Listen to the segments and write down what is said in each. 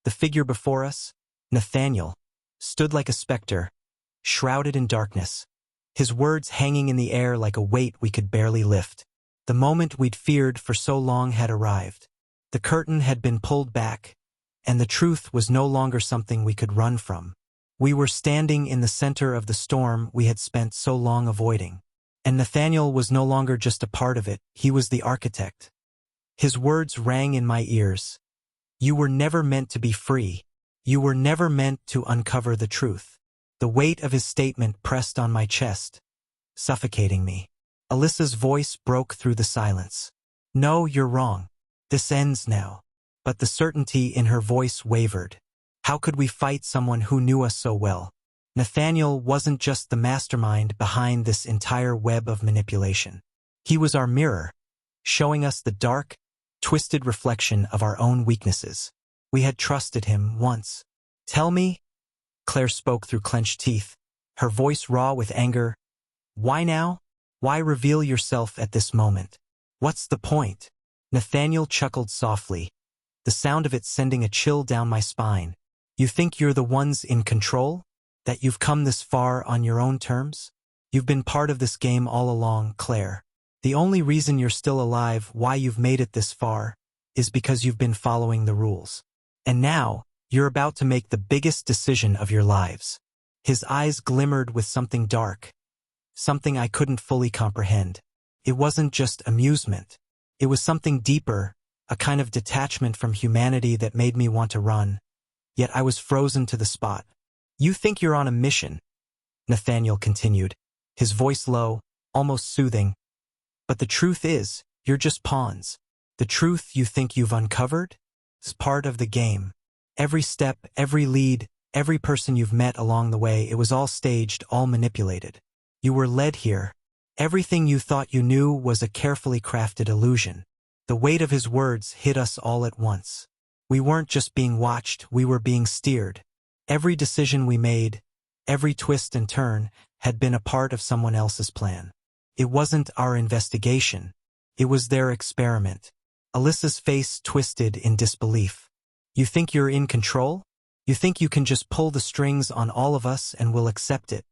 The figure before us, Nathaniel, stood like a specter, shrouded in darkness, his words hanging in the air like a weight we could barely lift. The moment we'd feared for so long had arrived. The curtain had been pulled back, and the truth was no longer something we could run from. We were standing in the center of the storm we had spent so long avoiding. And Nathaniel was no longer just a part of it, he was the architect. His words rang in my ears. You were never meant to be free. You were never meant to uncover the truth. The weight of his statement pressed on my chest, suffocating me. Alyssa's voice broke through the silence. No, you're wrong. This ends now. But the certainty in her voice wavered. How could we fight someone who knew us so well? Nathaniel wasn't just the mastermind behind this entire web of manipulation. He was our mirror, showing us the dark, twisted reflection of our own weaknesses. We had trusted him once. Tell me, Claire spoke through clenched teeth, her voice raw with anger. Why now? Why reveal yourself at this moment? What's the point? Nathaniel chuckled softly, the sound of it sending a chill down my spine. You think you're the ones in control? That you've come this far on your own terms? You've been part of this game all along, Claire. The only reason you're still alive, why you've made it this far, is because you've been following the rules. And now, you're about to make the biggest decision of your lives. His eyes glimmered with something dark, something I couldn't fully comprehend. It wasn't just amusement. It was something deeper, a kind of detachment from humanity that made me want to run. Yet I was frozen to the spot. You think you're on a mission, Nathaniel continued, his voice low, almost soothing. But the truth is, you're just pawns. The truth you think you've uncovered is part of the game. Every step, every lead, every person you've met along the way, it was all staged, all manipulated. You were led here. Everything you thought you knew was a carefully crafted illusion. The weight of his words hit us all at once. We weren't just being watched, we were being steered. Every decision we made, every twist and turn, had been a part of someone else's plan. It wasn't our investigation. It was their experiment. Alyssa's face twisted in disbelief. You think you're in control? You think you can just pull the strings on all of us and we'll accept it?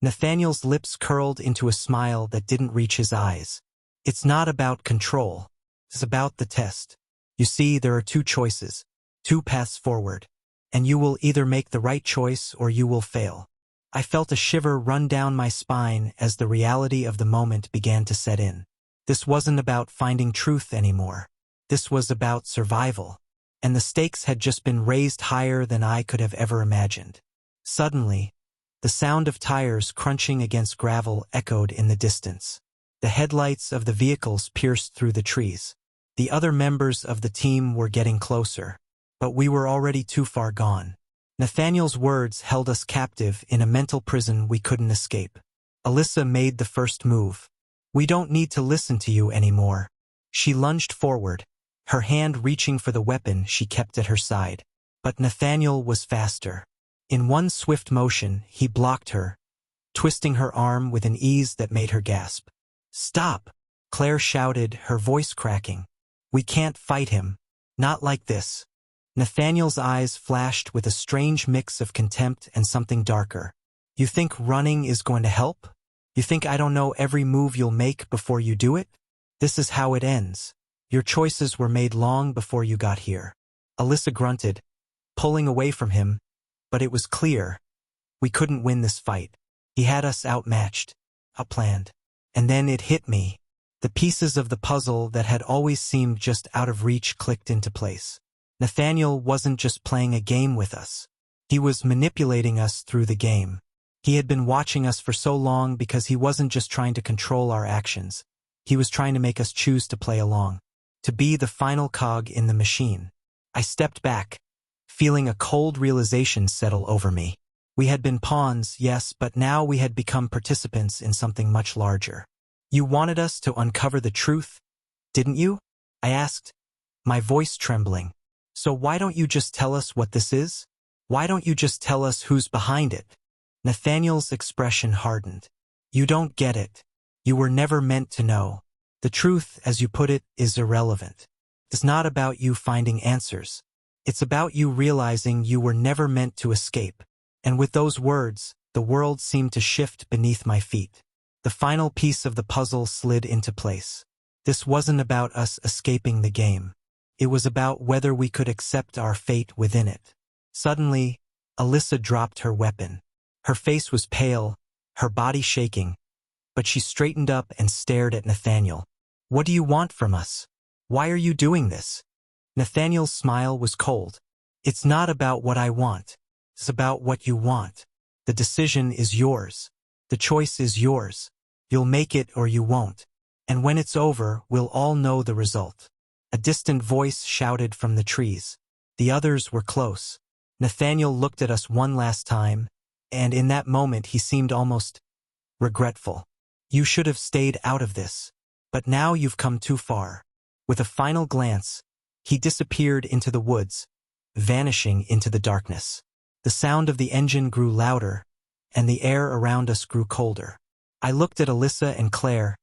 Nathaniel's lips curled into a smile that didn't reach his eyes. It's not about control. It's about the test. You see, there are two choices, two paths forward. And you will either make the right choice or you will fail. I felt a shiver run down my spine as the reality of the moment began to set in. This wasn't about finding truth anymore. This was about survival. And the stakes had just been raised higher than I could have ever imagined. Suddenly, the sound of tires crunching against gravel echoed in the distance. The headlights of the vehicles pierced through the trees. The other members of the team were getting closer. But we were already too far gone. Nathaniel's words held us captive in a mental prison we couldn't escape. Alyssa made the first move. We don't need to listen to you anymore. She lunged forward, her hand reaching for the weapon she kept at her side. But Nathaniel was faster. In one swift motion, he blocked her, twisting her arm with an ease that made her gasp. Stop! Claire shouted, her voice cracking. We can't fight him. Not like this. Nathaniel's eyes flashed with a strange mix of contempt and something darker. You think running is going to help? You think I don't know every move you'll make before you do it? This is how it ends. Your choices were made long before you got here. Alyssa grunted, pulling away from him, but it was clear. We couldn't win this fight. He had us outmatched, outplanned. And then it hit me. The pieces of the puzzle that had always seemed just out of reach clicked into place. Nathaniel wasn't just playing a game with us. He was manipulating us through the game. He had been watching us for so long because he wasn't just trying to control our actions. He was trying to make us choose to play along, to be the final cog in the machine. I stepped back, feeling a cold realization settle over me. We had been pawns, yes, but now we had become participants in something much larger. You wanted us to uncover the truth, didn't you? I asked, my voice trembling. So why don't you just tell us what this is? Why don't you just tell us who's behind it? Nathaniel's expression hardened. You don't get it. You were never meant to know. The truth, as you put it, is irrelevant. It's not about you finding answers. It's about you realizing you were never meant to escape. And with those words, the world seemed to shift beneath my feet. The final piece of the puzzle slid into place. This wasn't about us escaping the game. It was about whether we could accept our fate within it. Suddenly, Alyssa dropped her weapon. Her face was pale, her body shaking, but she straightened up and stared at Nathaniel. "What do you want from us? Why are you doing this?" Nathaniel's smile was cold. "It's not about what I want. It's about what you want. The decision is yours. The choice is yours. You'll make it or you won't. And when it's over, we'll all know the result." A distant voice shouted from the trees. The others were close. Nathaniel looked at us one last time, and in that moment he seemed almost regretful. "You should have stayed out of this. But now you've come too far." With a final glance, he disappeared into the woods, vanishing into the darkness. The sound of the engine grew louder, and the air around us grew colder. I looked at Alyssa and Claire,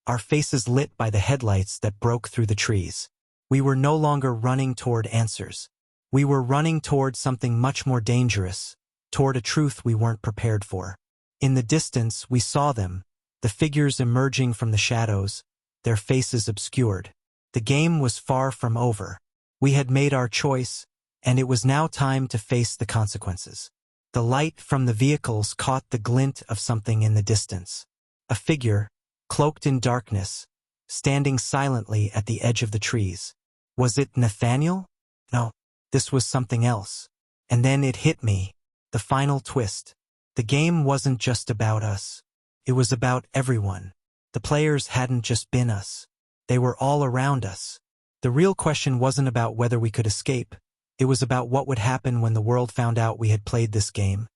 our faces lit by the headlights that broke through the trees. We were no longer running toward answers. We were running toward something much more dangerous, toward a truth we weren't prepared for. In the distance, we saw them, the figures emerging from the shadows, their faces obscured. The game was far from over. We had made our choice, and it was now time to face the consequences. The light from the vehicles caught the glint of something in the distance. A figure, cloaked in darkness, standing silently at the edge of the trees. Was it Nathaniel? No, this was something else. And then it hit me, the final twist. The game wasn't just about us. It was about everyone. The players hadn't just been us. They were all around us. The real question wasn't about whether we could escape. It was about what would happen when the world found out we had played this game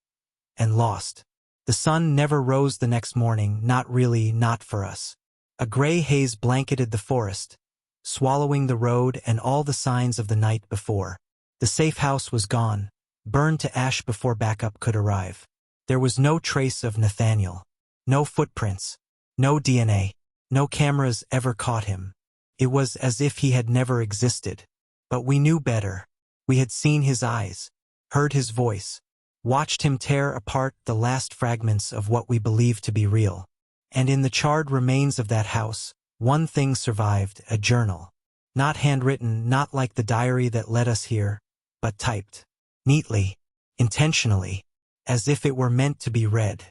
and lost. The sun never rose the next morning, not for us. A gray haze blanketed the forest, swallowing the road and all the signs of the night before. The safe house was gone, burned to ash before backup could arrive. There was no trace of Nathaniel. No footprints. No DNA. No cameras ever caught him. It was as if he had never existed. But we knew better. We had seen his eyes, heard his voice, watched him tear apart the last fragments of what we believed to be real. And in the charred remains of that house, one thing survived: a journal. Not handwritten, not like the diary that led us here, but typed. Neatly, intentionally, as if it were meant to be read.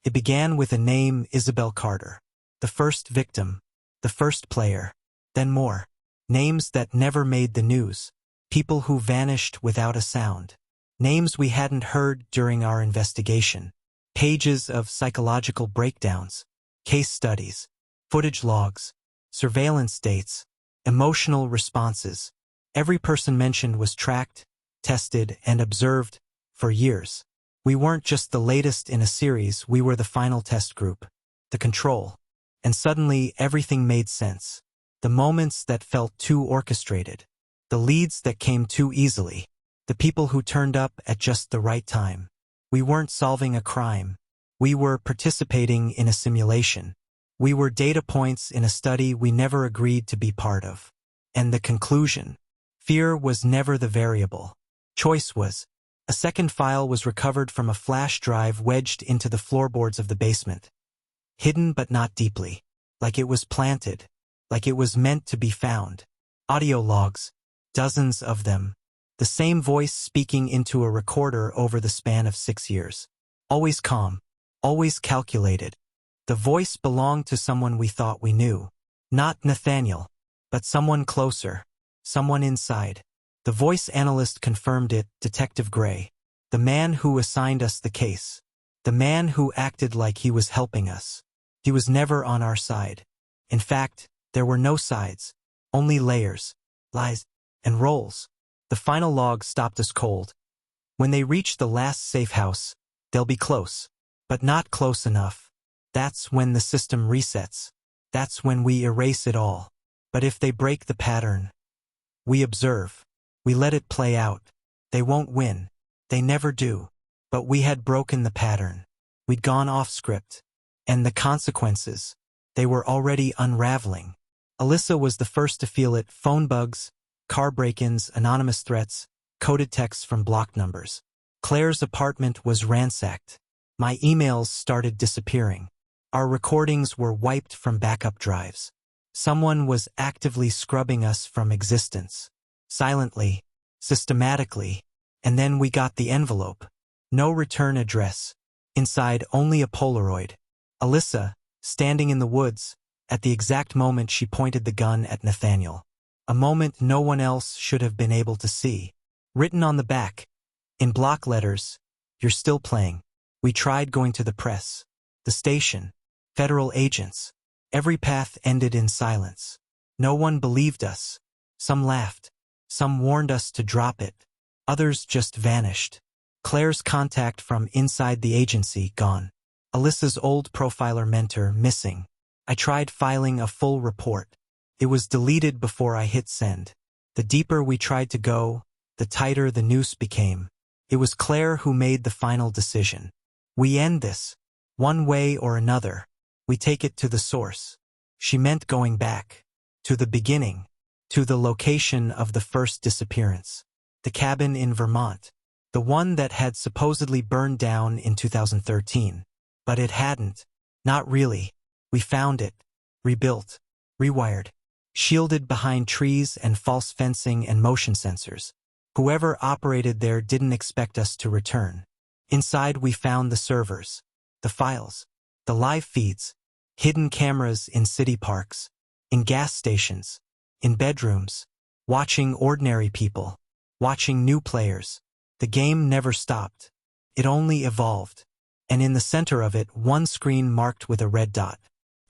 It began with a name: Isabel Carter. The first victim, the first player, then more. Names that never made the news. People who vanished without a sound. Names we hadn't heard during our investigation. Pages of psychological breakdowns, case studies, footage logs, surveillance dates, emotional responses. Every person mentioned was tracked, tested, and observed for years. We weren't just the latest in a series, we were the final test group, the control. And suddenly everything made sense. The moments that felt too orchestrated. The leads that came too easily. The people who turned up at just the right time. We weren't solving a crime. We were participating in a simulation. We were data points in a study we never agreed to be part of. And the conclusion? Fear was never the variable. Choice was. A second file was recovered from a flash drive wedged into the floorboards of the basement. Hidden but not deeply. Like it was planted. Like it was meant to be found. Audio logs. Dozens of them. The same voice speaking into a recorder over the span of 6 years. Always calm. Always calculated. The voice belonged to someone we thought we knew. Not Nathaniel, but someone closer. Someone inside. The voice analyst confirmed it: Detective Gray. The man who assigned us the case. The man who acted like he was helping us. He was never on our side. In fact, there were no sides. Only layers, lies, and roles. The final log stopped us cold. When they reach the last safe house, they'll be close. But not close enough. That's when the system resets. That's when we erase it all. But if they break the pattern, we observe. We let it play out. They won't win. They never do. But we had broken the pattern. We'd gone off script. And the consequences, they were already unraveling. Alyssa was the first to feel it: phone bugs, car break-ins, anonymous threats, coded texts from block numbers. Claire's apartment was ransacked. My emails started disappearing. Our recordings were wiped from backup drives. Someone was actively scrubbing us from existence. Silently, systematically, and then we got the envelope. No return address. Inside only a Polaroid. Alyssa, standing in the woods, at the exact moment she pointed the gun at Nathaniel. A moment no one else should have been able to see. Written on the back, in block letters, "You're still playing." We tried going to the press, the station, federal agents. Every path ended in silence. No one believed us. Some laughed. Some warned us to drop it. Others just vanished. Claire's contact from inside the agency gone. Alyssa's old profiler mentor missing. I tried filing a full report. It was deleted before I hit send. The deeper we tried to go, the tighter the noose became. It was Claire who made the final decision. We end this. One way or another. We take it to the source. She meant going back. To the beginning. To the location of the first disappearance. The cabin in Vermont. The one that had supposedly burned down in 2013. But it hadn't. Not really. We found it. Rebuilt. Rewired. Shielded behind trees and false fencing and motion sensors. Whoever operated there didn't expect us to return. Inside we found the servers, the files, the live feeds, hidden cameras in city parks, in gas stations, in bedrooms, watching ordinary people, watching new players. The game never stopped. It only evolved. And in the center of it, one screen marked with a red dot.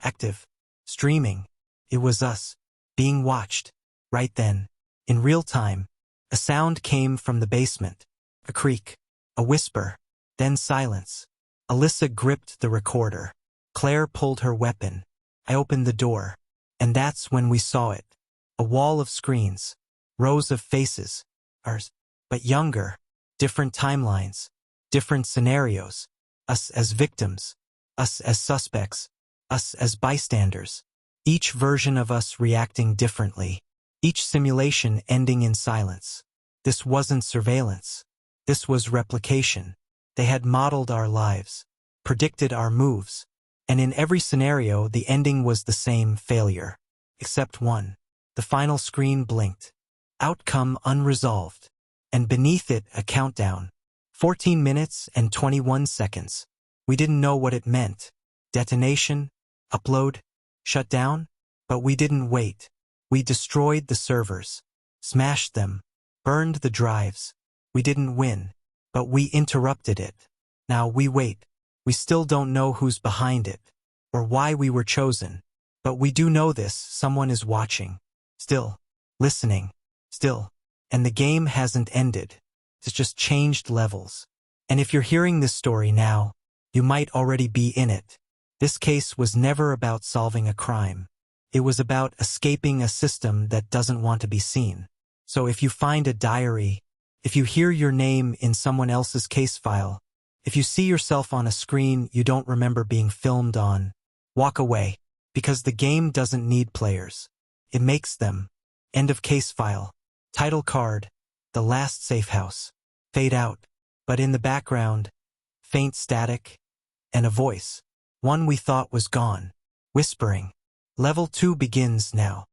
Active. Streaming. It was us. Being watched. Right then. In real time. A sound came from the basement. A creak. A whisper. Then silence. Alyssa gripped the recorder. Claire pulled her weapon. I opened the door. And that's when we saw it. A wall of screens. Rows of faces. Ours. But younger. Different timelines. Different scenarios. Us as victims. Us as suspects. Us as bystanders. Each version of us reacting differently. Each simulation ending in silence. This wasn't surveillance. This was replication. They had modeled our lives. Predicted our moves. And in every scenario, the ending was the same: failure. Except one. The final screen blinked. Outcome unresolved. And beneath it, a countdown. 14 minutes and 21 seconds. We didn't know what it meant. Detonation? Upload? Shut down? But we didn't wait. We destroyed the servers. Smashed them. Burned the drives. We didn't win. But we interrupted it. Now we wait. We still don't know who's behind it. Or why we were chosen. But we do know this: someone is watching. Still. Listening. Still. And the game hasn't ended. It's just changed levels. And if you're hearing this story now, you might already be in it. This case was never about solving a crime. It was about escaping a system that doesn't want to be seen. So if you find a diary, if you hear your name in someone else's case file, if you see yourself on a screen you don't remember being filmed on, walk away, because the game doesn't need players. It makes them. End of case file. Title card. The last safe house. Fade out. But in the background, faint static, and a voice. One we thought was gone. Whispering. Level 2 begins now.